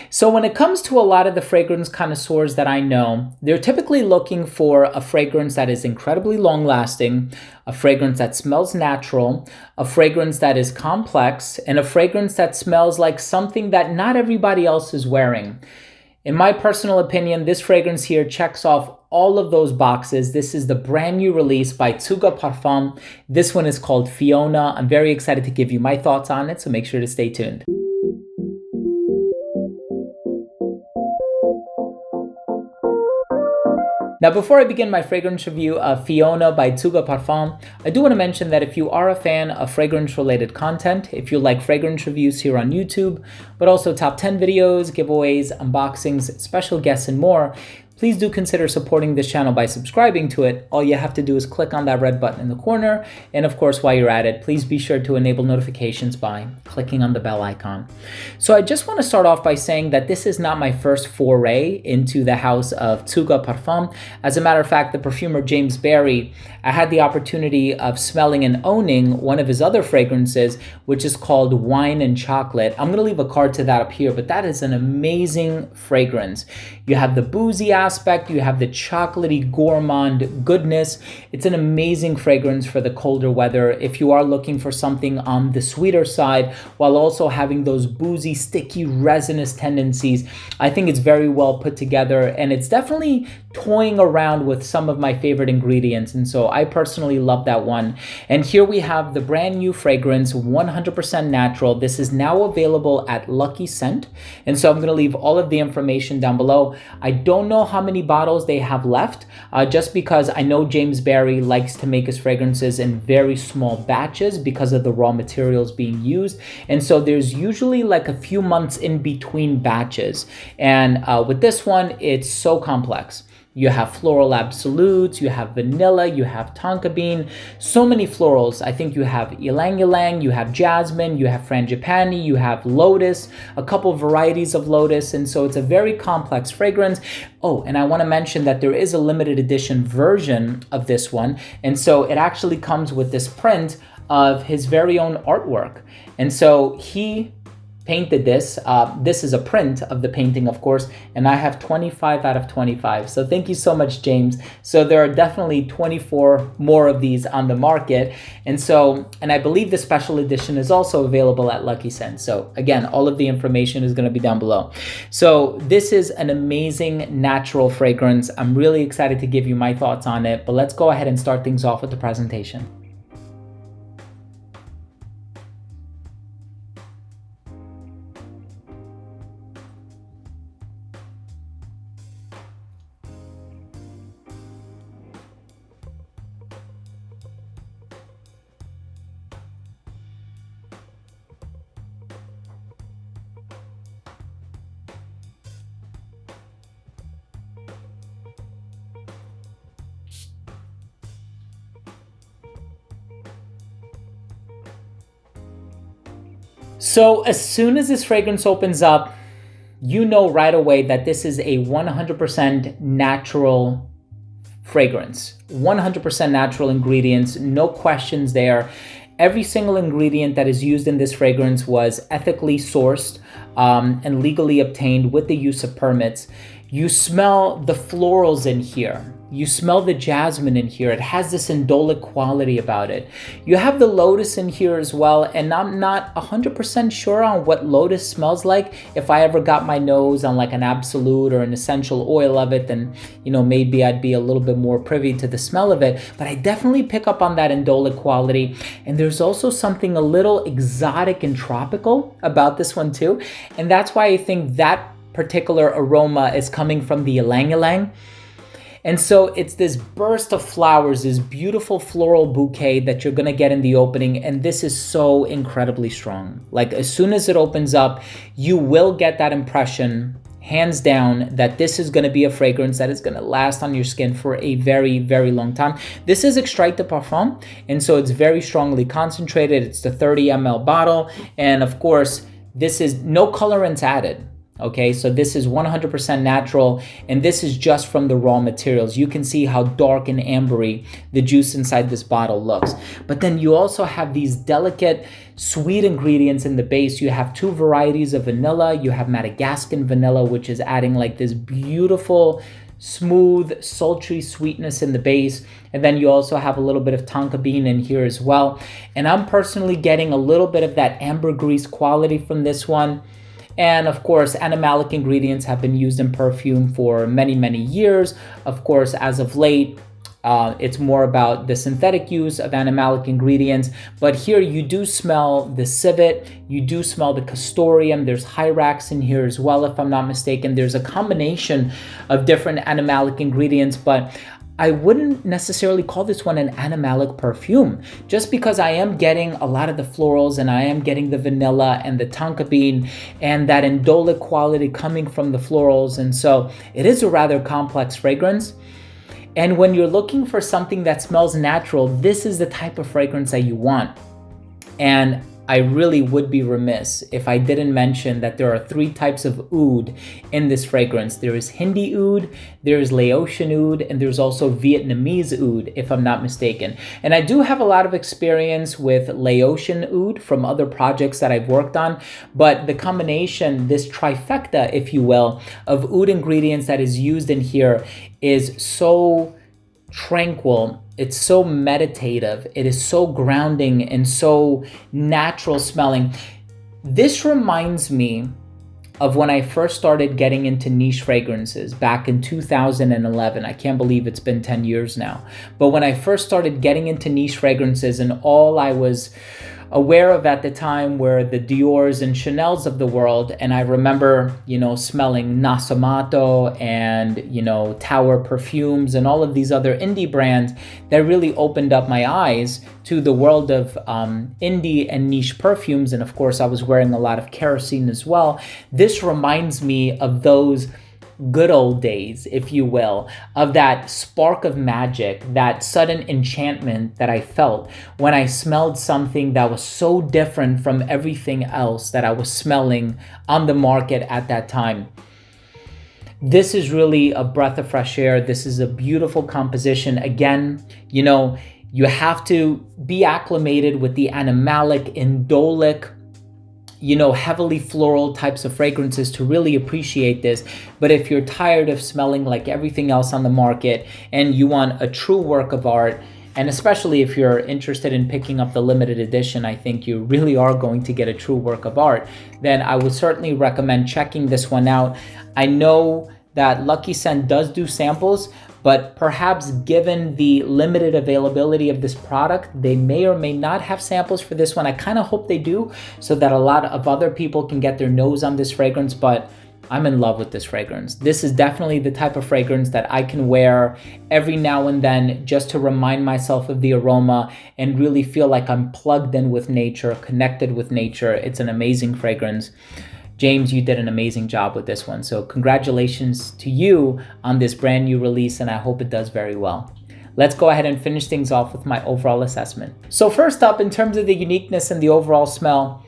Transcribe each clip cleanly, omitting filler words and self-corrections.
So when it comes to a lot of the fragrance connoisseurs that I know, they're typically looking for a fragrance that is incredibly long lasting, a fragrance that smells natural, a fragrance that is complex, and a fragrance that smells like something that not everybody else is wearing. In my personal opinion, this fragrance here checks off all of those boxes. This is the brand new release by Tsvga Parfums. This one is called Fiona. I'm very excited to give you my thoughts on it, so make sure to stay tuned. Now, before I begin my fragrance review of Fiona by Tsvga Parfums, I do want to mention that if you are a fan of fragrance-related content, if you like fragrance reviews here on YouTube, but also top 10 videos, giveaways, unboxings, special guests, and more, please do consider supporting this channel by subscribing to it. All you have to do is click on that red button in the corner. And of course, while you're at it, please be sure to enable notifications by clicking on the bell icon. So I just want to start off by saying that this is not my first foray into the house of Tsvga Parfums. As a matter of fact, the perfumer James Barry, I had the opportunity of smelling and owning one of his other fragrances, which is called Wine and Chocolate. I'm going to leave a card to that up here, but that is an amazing fragrance. You have the boozy aspect, you have the chocolatey gourmand goodness. It's an amazing fragrance for the colder weather if you are looking for something on the sweeter side while also having those boozy, sticky, resinous tendencies. I think it's very well put together, and it's definitely toying around with some of my favorite ingredients, and so I personally love that one. And here we have the brand new fragrance, 100% natural. This is now available at Lucky Scent, and so I'm going to leave all of the information down below. I don't know how many bottles they have left, just because I know James Barry likes to make his fragrances in very small batches because of the raw materials being used, and so there's usually like a few months in between batches. And with this one, it's so complex. You have floral absolutes, you have vanilla, you have tonka bean, so many florals. I think you have ylang ylang, you have jasmine, you have frangipani, you have lotus, a couple varieties of lotus, and so it's a very complex fragrance. Oh, and I want to mention that there is a limited edition version of this one, and so it actually comes with this print of his very own artwork. And so he painted this. This is a print of the painting, of course, and I have 25 out of 25. So thank you so much, James. So there are definitely 24 more of these on the market. And I believe the special edition is also available at Lucky Scent. So again, all of the information is going to be down below. So this is an amazing natural fragrance. I'm really excited to give you my thoughts on it, but let's go ahead and start things off with the presentation. So as soon as this fragrance opens up, you know right away that this is a 100% natural fragrance. 100% natural ingredients, no questions there. Every single ingredient that is used in this fragrance was ethically sourced and legally obtained with the use of permits. You smell the florals in here. You smell the jasmine in here. It has this indolic quality about it. You have the lotus in here as well, and I'm not 100% sure on what lotus smells like. If I ever got my nose on like an absolute or an essential oil of it, then maybe I'd be a little bit more privy to the smell of it, but I definitely pick up on that indolic quality. And there's also something a little exotic and tropical about this one too, and that's why I think that particular aroma is coming from the ylang ylang. And so it's this burst of flowers, this beautiful floral bouquet that you're gonna get in the opening, and this is so incredibly strong. Like as soon as it opens up, you will get that impression, hands down, that this is gonna be a fragrance that is gonna last on your skin for a very, very long time. This is extrait de parfum, and so it's very strongly concentrated. It's the 30 ml bottle, and of course, this is no colorants added. Okay, so this is 100% natural, and this is just from the raw materials. You can see how dark and ambery the juice inside this bottle looks. But then you also have these delicate, sweet ingredients in the base. You have 2 varieties of vanilla. You have Madagascan vanilla, which is adding like this beautiful, smooth, sultry sweetness in the base. And then you also have a little bit of tonka bean in here as well. And I'm personally getting a little bit of that ambergris quality from this one. And of course, animalic ingredients have been used in perfume for many, many years. Of course, as of late, it's more about the synthetic use of animalic ingredients. But here you do smell the civet, you do smell the castoreum. There's hyrax in here as well, if I'm not mistaken. There's a combination of different animalic ingredients, but I wouldn't necessarily call this one an animalic perfume, just because I am getting a lot of the florals and I am getting the vanilla and the tonka bean and that indolic quality coming from the florals. And so it is a rather complex fragrance. And when you're looking for something that smells natural, this is the type of fragrance that you want. And I really would be remiss if I didn't mention that there are 3 types of oud in this fragrance. There is Hindi oud, there is Laotian oud, and there's also Vietnamese oud, if I'm not mistaken. And I do have a lot of experience with Laotian oud from other projects that I've worked on, but the combination, this trifecta, if you will, of oud ingredients that is used in here is so tranquil, it's so meditative, it is so grounding and so natural smelling. This reminds me of when I first started getting into niche fragrances back in 2011. I can't believe it's been 10 years now. But when I first started getting into niche fragrances, and all I was aware of at the time were the Diors and Chanels of the world. And I remember, smelling Nasamato and, Tower Perfumes and all of these other indie brands that really opened up my eyes to the world of indie and niche perfumes. And of course, I was wearing a lot of kerosene as well. This reminds me of those good old days, if you will, of that spark of magic, that sudden enchantment that I felt when I smelled something that was so different from everything else that I was smelling on the market at that time. This is really a breath of fresh air. This is a beautiful composition. Again, you have to be acclimated with the animalic, indolic, heavily floral types of fragrances to really appreciate this. But if you're tired of smelling like everything else on the market and you want a true work of art, and especially if you're interested in picking up the limited edition, I think you really are going to get a true work of art, then I would certainly recommend checking this one out. I know that Lucky Scent does do samples, but perhaps given the limited availability of this product, they may or may not have samples for this one. I kind of hope they do, so that a lot of other people can get their nose on this fragrance, but I'm in love with this fragrance. This is definitely the type of fragrance that I can wear every now and then just to remind myself of the aroma and really feel like I'm plugged in with nature, connected with nature. It's an amazing fragrance. James, you did an amazing job with this one. So congratulations to you on this brand new release, and I hope it does very well. Let's go ahead and finish things off with my overall assessment. So first up, in terms of the uniqueness and the overall smell,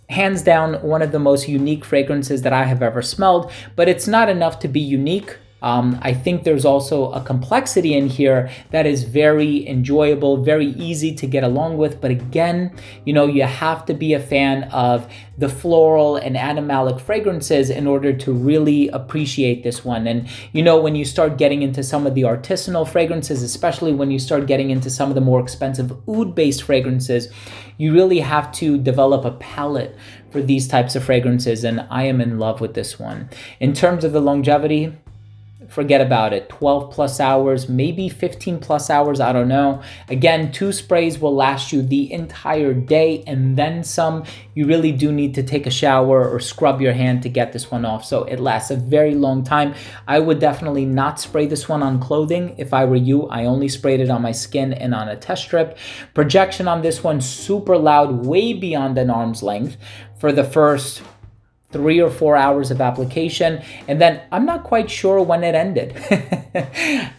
hands down, one of the most unique fragrances that I have ever smelled, but it's not enough to be unique. I think there's also a complexity in here that is very enjoyable, very easy to get along with. But again, you have to be a fan of the floral and animalic fragrances in order to really appreciate this one. And when you start getting into some of the artisanal fragrances, especially when you start getting into some of the more expensive oud-based fragrances, you really have to develop a palette for these types of fragrances. And I am in love with this one. In terms of the longevity, forget about it. 12 plus hours, maybe 15 plus hours, I don't know. Again, 2 sprays will last you the entire day and then some. You really do need to take a shower or scrub your hand to get this one off, so it lasts a very long time. I would definitely not spray this one on clothing. If I were you, I only sprayed it on my skin and on a test strip. Projection on this one, super loud, way beyond an arm's length for the first 3 or 4 hours of application, and then I'm not quite sure when it ended.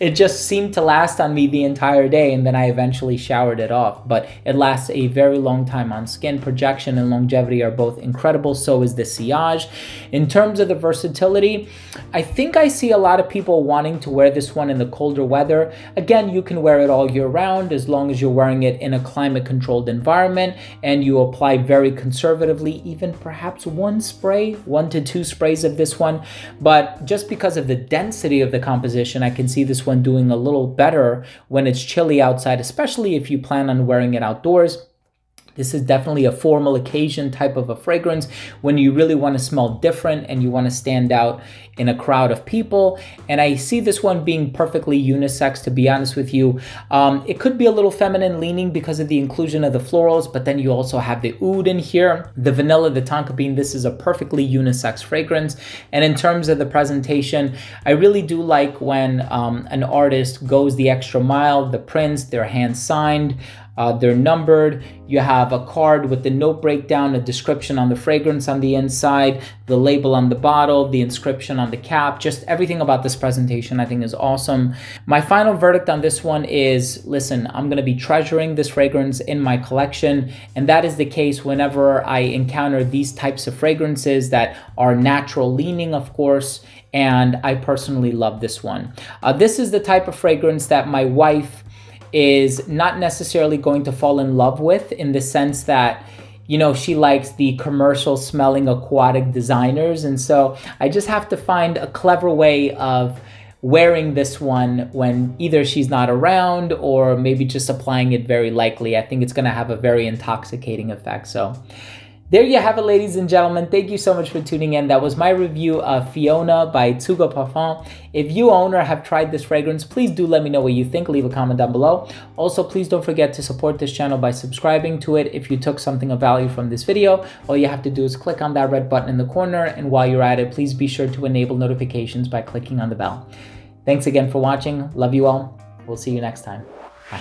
It just seemed to last on me the entire day, and then I eventually showered it off. But it lasts a very long time on skin. Projection and longevity are both incredible. So is the sillage. In terms of the versatility, I think I see a lot of people wanting to wear this one in the colder weather. Again, you can wear it all year round as long as you're wearing it in a climate controlled environment and you apply very conservatively, even perhaps 1 to 2 sprays of this one. But just because of the density of the composition, I can see this one doing a little better when it's chilly outside, especially if you plan on wearing it outdoors. This is definitely a formal occasion type of a fragrance when you really want to smell different and you want to stand out in a crowd of people. And I see this one being perfectly unisex, to be honest with you. It could be a little feminine leaning because of the inclusion of the florals, but then you also have the oud in here, the vanilla, the tonka bean. This is a perfectly unisex fragrance. And in terms of the presentation, I really do like when an artist goes the extra mile. The prints, they're hand signed. They're numbered. You have a card with the note breakdown, a description on the fragrance on the inside, the label on the bottle, the inscription on the cap. Just everything about this presentation I think is awesome. My final verdict on this one is, listen, I'm going to be treasuring this fragrance in my collection. And that is the case whenever I encounter these types of fragrances that are natural leaning, of course. And I personally love this one. This is the type of fragrance that my wife is not necessarily going to fall in love with, in the sense that, you know, she likes the commercial smelling aquatic designers. And so I just have to find a clever way of wearing this one when either she's not around or maybe just applying it very lightly. I think it's going to have a very intoxicating effect. So there you have it, ladies and gentlemen. Thank you so much for tuning in. That was my review of Fiona by Tsvga Parfums. If you own or have tried this fragrance, please do let me know what you think. Leave a comment down below. Also, please don't forget to support this channel by subscribing to it. If you took something of value from this video, all you have to do is click on that red button in the corner. And while you're at it, please be sure to enable notifications by clicking on the bell. Thanks again for watching. Love you all. We'll see you next time. Bye.